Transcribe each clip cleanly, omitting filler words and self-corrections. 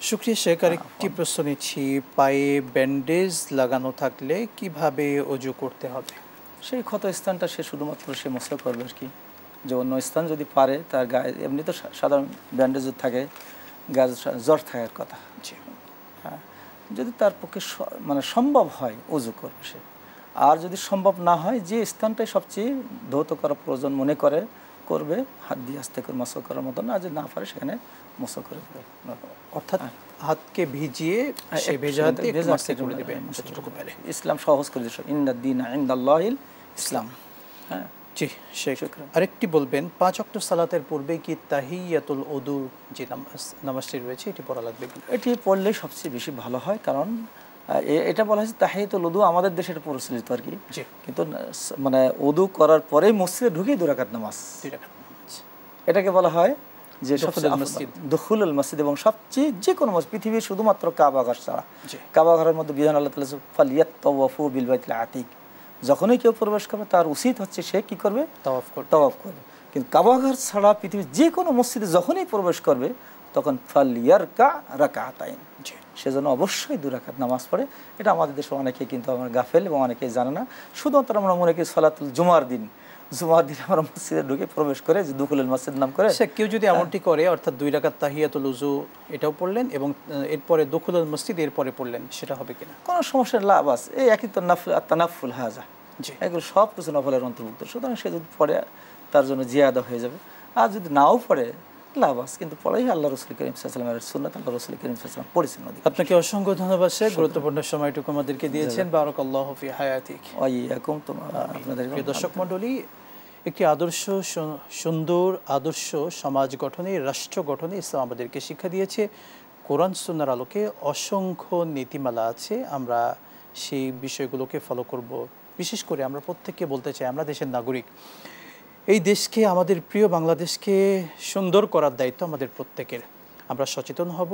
শুকরিয়া শেখ, আরেকটি প্রশ্ন নিচ্ছি, পায়ে ব্যান্ডেজ লাগানো থাকলে কিভাবে অজু করতে হবে? সেই ক্ষত স্থানটা সে শুধুমাত্র সে মসা করবে আর কি। যে অন্য স্থান যদি পারে, তার গায়ে এমনি তো সাধারণ ব্যান্ডেজ থাকে, গায়ে জ্বর থাকার কথা। হ্যাঁ, যদি তার পক্ষে মানে সম্ভব হয় অজু করবে সে। আর যদি সম্ভব না হয়, যে স্থানটাই সবচেয়ে ধৌত করা প্রয়োজন মনে করে করবে, হাত দিয়ে আস্তে করে মসা করার মতো না, যে না পারে সেখানে মসা করে দেবে। অর্থাৎ হাতকে ভিজিয়ে সে ভেজা হাত দিয়ে একটু মাসে করে দেবে যতটুকু পারে। ইসলাম সহজ করে দিয়েছে, ইন্নাদ-দীনা ইনদাল্লাহিল ইসলাম। হ্যাঁ জি শেখ, আরেকটি বলবেন, ৫ ওয়াক্ত সালাতের পূর্বে কি তাহিয়াতুল ওযু যে নামাজটি রয়েছে এটি পড়া লাগবে? এটি পড়লে সবচেয়ে বেশি ভালো হয়, কারণ এটা বলা হয়েছে তাহিয়াতুল ওযু আমাদের দেশে এটা প্রচলিত আর কি। কিন্তু মানে ওযু করার পরেই মসজিদে ঢুকে 2 রাকাত নামাজ, এটাকে বলা হয় যে দুখুলুল মসজিদ। এবং সবচেয়ে যে কোনো মসজিদ পৃথিবীর শুধুমাত্র কাবা ঘর ছাড়া, কাবা ঘরের মধ্যে বিধান আল্লাহ তাআলা ফালিয়াতাওয়াফু বিল বাইতিল আতিক, যখনই কেউ প্রবেশ করবে তার উচিত হচ্ছে সে কি করবে? তাওয়াফ করবে। কিন্তু কাবা ঘর ছাড়া পৃথিবীর যে কোনো মসজিদে যখনই প্রবেশ করবে তখন ফালিয়ারকা রাকাতাইন, সেজন্য অবশ্যই 2 রাকাত নামাজ পড়ে। এটা আমাদের দেশে অনেকে কিন্তু আমরা গাফেল এবং অনেকেই জানে না। শুধুমাত্র আমরা মনে করি সালাতুল জুমার দিন আমরা মসজিদে ঢুকে প্রবেশ করে যে দুখুলুল মসজিদ নাম করে। কেউ যদি এমনটি করে, অর্থাৎ 2 রাকাত তাহিয়াতুল ওযু এটাও পড়লেন এবং এরপরে দুখুলুল মসজিদ এরপরে পড়লেন, সেটা হবে কিনা? কোনো সমস্যা না, বাস এই একই তো তানাফুল হাজা, এগুলো সব কিছু নফলের অন্তর্ভুক্ত। সুতরাং সে যদি পড়ে তার জন্য জিয়াদা হয়ে যাবে, আর যদি নাও পড়ে লাবাস, কিন্তু পড়াই আল্লাহ রাসূল কারীম সাল্লাল্লাহু আলাইহি ওয়াসাল্লামের সুন্নাত, আল্লাহ রাসূল কারীম সাল্লাল্লাহু আলাইহি ওয়াসাল্লাম পড়েছেন। আপনাকে অসংখ্য ধন্যবাদ শেখ, গুরুত্বপূর্ণ সময়টুকু আমাদেরকে দিয়েছেন। বারাকাল্লাহু ফি হায়াতিক। ওয়া ইয়াকুম। আপনাদের প্রিয় দর্শক মণ্ডলী, একটি আদর্শ, সুন্দর আদর্শ সমাজ গঠনে, রাষ্ট্র গঠনে ইসলাম আমাদেরকে শিক্ষা দিয়েছে। কোরআন সুন্নাহর আলোকে অসংখ্য নীতিমালা আছে, আমরা সেই বিষয়গুলোকে ফলো করব। বিশেষ করে আমরা প্রত্যেককে বলতে চাই, আমরা দেশের নাগরিক, এই দেশকে, আমাদের প্রিয় বাংলাদেশকে সুন্দর করার দায়িত্ব আমাদের প্রত্যেকের। আমরা সচেতন হব,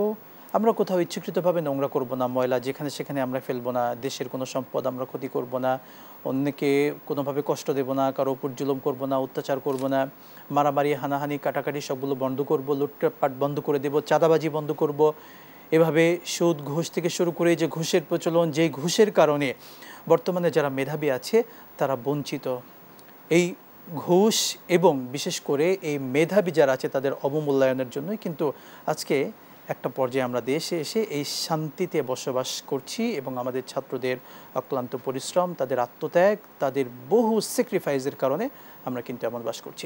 আমরা কোথাও ইচ্ছাকৃতভাবে নোংরা করব না, ময়লা যেখানে সেখানে আমরা ফেলবো না, দেশের কোনো সম্পদ আমরা ক্ষতি করব না, অন্যকে কোনোভাবে কষ্ট দেব না, কারো উপর জুলুম করব না, অত্যাচার করব না, মারামারি হানাহানি কাটাকাটি সবগুলো বন্ধ করব, লুটপাট বন্ধ করে দেব, চাঁদাবাজি বন্ধ করব। এভাবে সুদ ঘুষ থেকে শুরু করে যে ঘুষের প্রচলন, যেই ঘুষের কারণে বর্তমানে যারা মেধাবী আছে তারা বঞ্চিত, এই ঘুষ এবং বিশেষ করে এই মেধাবী যারা আছে তাদের অবমূল্যায়নের জন্যই কিন্তু আজকে একটা পর্যায়ে আমরা দেশে এসে এই শান্তিতে বসবাস করছি। এবং আমাদের ছাত্রদের অক্লান্ত পরিশ্রম, তাদের আত্মত্যাগ, তাদের বহু স্যাক্রিফাইসের কারণে আমরা কিন্তু এমন বাস করছি।